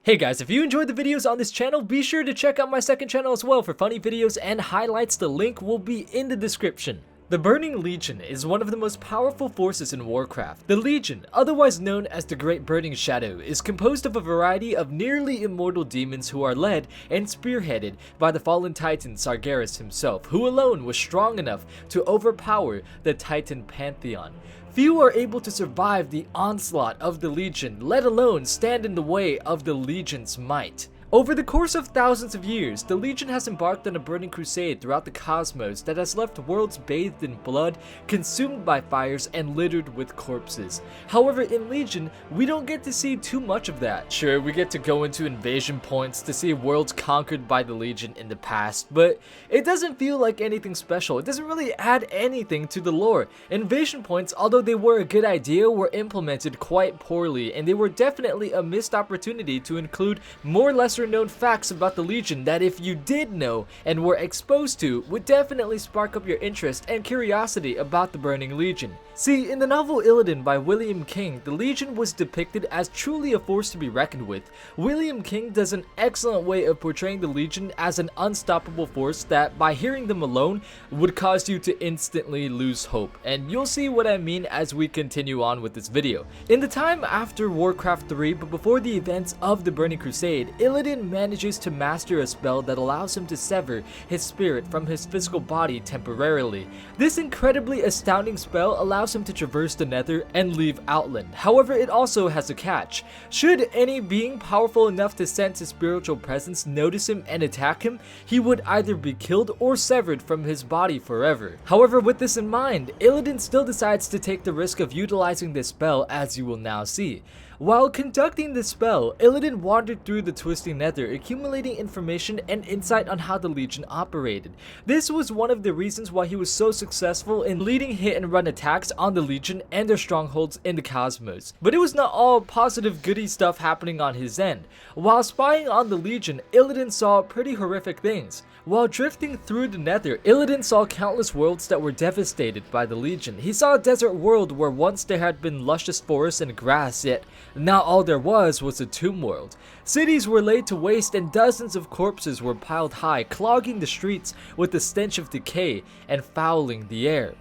Hey guys, if you enjoyed the videos on this channel, be sure to check out my second channel as well for funny videos and highlights. The link will be in the description. The Burning Legion is one of the most powerful forces in Warcraft. The Legion, otherwise known as the Great Burning Shadow, is composed of a variety of nearly immortal demons who are led and spearheaded by the fallen titan Sargeras himself, who alone was strong enough to overpower the Titan Pantheon. Few are able to survive the onslaught of the Legion, let alone stand in the way of the Legion's might. Over the course of thousands of years, the Legion has embarked on a burning crusade throughout the cosmos that has left worlds bathed in blood, consumed by fires, and littered with corpses. However, in Legion, we don't get to see too much of that. Sure, we get to go into invasion points to see worlds conquered by the Legion in the past, but it doesn't feel like anything special. It doesn't really add anything to the lore. Invasion points, although they were a good idea, were implemented quite poorly, and they were definitely a missed opportunity to include more lesser known facts about the Legion that, if you did know and were exposed to, would definitely spark up your interest and curiosity about the Burning Legion. See, in the novel Illidan by William King, the Legion was depicted as truly a force to be reckoned with. William King does an excellent way of portraying the Legion as an unstoppable force that, by hearing them alone, would cause you to instantly lose hope, and you'll see what I mean as we continue on with this video. In the time after Warcraft 3, but before the events of the Burning Crusade, Illidan manages to master a spell that allows him to sever his spirit from his physical body temporarily. This incredibly astounding spell allows him to traverse the Nether and leave Outland. However, it also has a catch. Should any being powerful enough to sense his spiritual presence notice him and attack him, he would either be killed or severed from his body forever. However, with this in mind, Illidan still decides to take the risk of utilizing this spell, as you will now see. While conducting this spell, Illidan wandered through the twisting Nether, accumulating information and insight on how the Legion operated. This was one of the reasons why he was so successful in leading hit and run attacks on the Legion and their strongholds in the cosmos. But it was not all positive goody stuff happening on his end. While spying on the Legion, Illidan saw pretty horrific things. While drifting through the Nether, Illidan saw countless worlds that were devastated by the Legion. He saw a desert world where once there had been luscious forests and grass, yet now all there was a tomb world. Cities were laid to waste and dozens of corpses were piled high, clogging the streets with the stench of decay and fouling the air.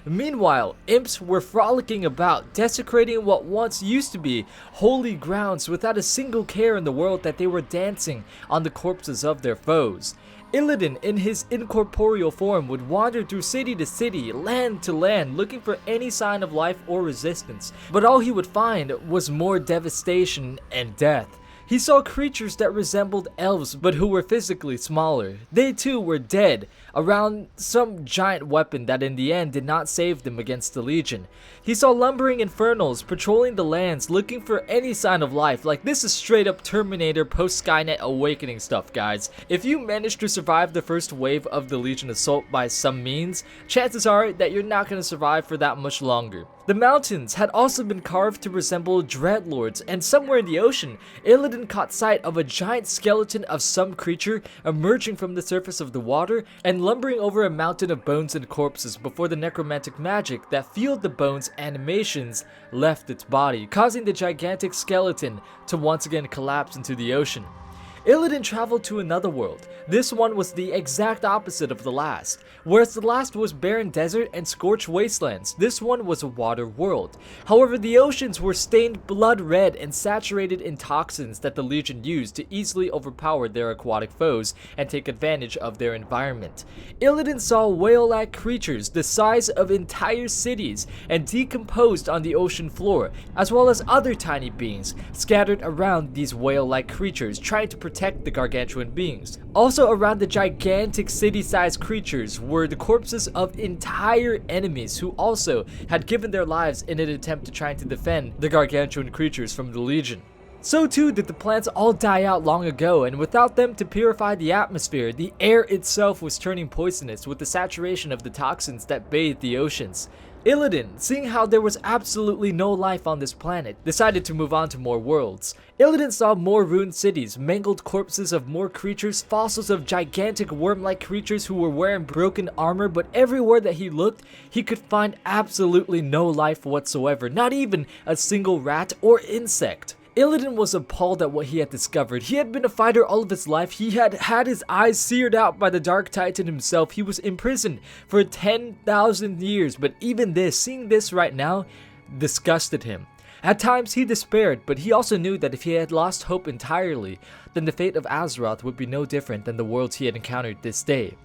Meanwhile, imps were frolicking about, desecrating what once used to be holy grounds without a single care in the world that they were dancing on the corpses of their foes. Illidan, in his incorporeal form, would wander through city to city, land to land, looking for any sign of life or resistance, but all he would find was more devastation and death. He saw creatures that resembled elves but who were physically smaller. They too were dead around some giant weapon that in the end did not save them against the Legion. He saw lumbering infernals patrolling the lands looking for any sign of life. Like, this is straight up Terminator post Skynet awakening stuff, guys. If you manage to survive the first wave of the Legion assault by some means, chances are that you're not going to survive for that much longer. The mountains had also been carved to resemble dreadlords, and somewhere in the ocean, Illidan caught sight of a giant skeleton of some creature emerging from the surface of the water and lumbering over a mountain of bones and corpses before the necromantic magic that fueled the bones' animations left its body, causing the gigantic skeleton to once again collapse into the ocean. Illidan traveled to another world. This one was the exact opposite of the last. Whereas the last was barren desert and scorched wastelands, this one was a water world. However, the oceans were stained blood red and saturated in toxins that the Legion used to easily overpower their aquatic foes and take advantage of their environment. Illidan saw whale-like creatures the size of entire cities and decomposed on the ocean floor, as well as other tiny beings scattered around these whale-like creatures, trying to protect the gargantuan beings. Also around the gigantic city-sized creatures were the corpses of entire enemies who also had given their lives in an attempt to try to defend the gargantuan creatures from the Legion. So too did the plants all die out long ago, and without them to purify the atmosphere, the air itself was turning poisonous with the saturation of the toxins that bathed the oceans. Illidan, seeing how there was absolutely no life on this planet, decided to move on to more worlds. Illidan saw more ruined cities, mangled corpses of more creatures, fossils of gigantic worm-like creatures who were wearing broken armor, but everywhere that he looked, he could find absolutely no life whatsoever, not even a single rat or insect. Illidan was appalled at what he had discovered. He had been a fighter all of his life. He had had his eyes seared out by the Dark Titan himself. He was imprisoned for 10,000 years, but even this, seeing this right now, disgusted him. At times he despaired, but he also knew that if he had lost hope entirely, then the fate of Azeroth would be no different than the worlds he had encountered this day.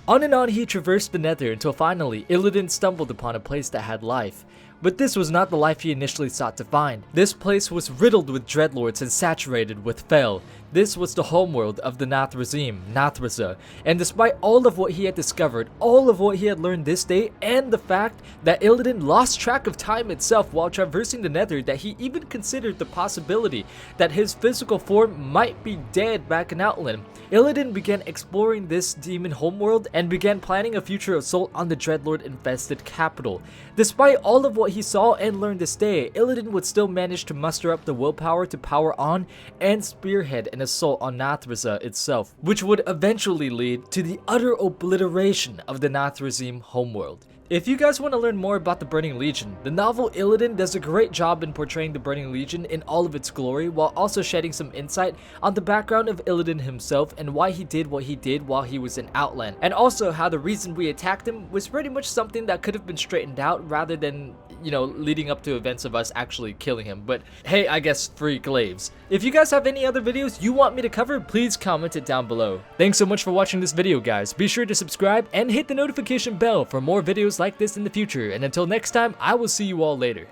On and on he traversed the Nether until finally Illidan stumbled upon a place that had life. But this was not the life he initially sought to find. This place was riddled with dreadlords and saturated with fel. This was the homeworld of the Nathrezim, Nathreza, and despite all of what he had discovered, all of what he had learned this day, and the fact that Illidan lost track of time itself while traversing the Nether, that he even considered the possibility that his physical form might be dead back in Outland, Illidan began exploring this demon homeworld and began planning a future assault on the dreadlord-infested capital. Despite all of what he saw and learned this day, Illidan would still manage to muster up the willpower to power on and spearhead an assault on Nathreza itself, which would eventually lead to the utter obliteration of the Nathrezim homeworld. If you guys want to learn more about the Burning Legion, the novel Illidan does a great job in portraying the Burning Legion in all of its glory, while also shedding some insight on the background of Illidan himself and why he did what he did while he was in Outland, and also how the reason we attacked him was pretty much something that could have been straightened out rather than, you know, leading up to events of us actually killing him. But hey, I guess free glaives. If you guys have any other videos you want me to cover, please comment it down below. Thanks so much for watching this video, guys. Be sure to subscribe and hit the notification bell for more videos like this in the future, and until next time, I will see you all later.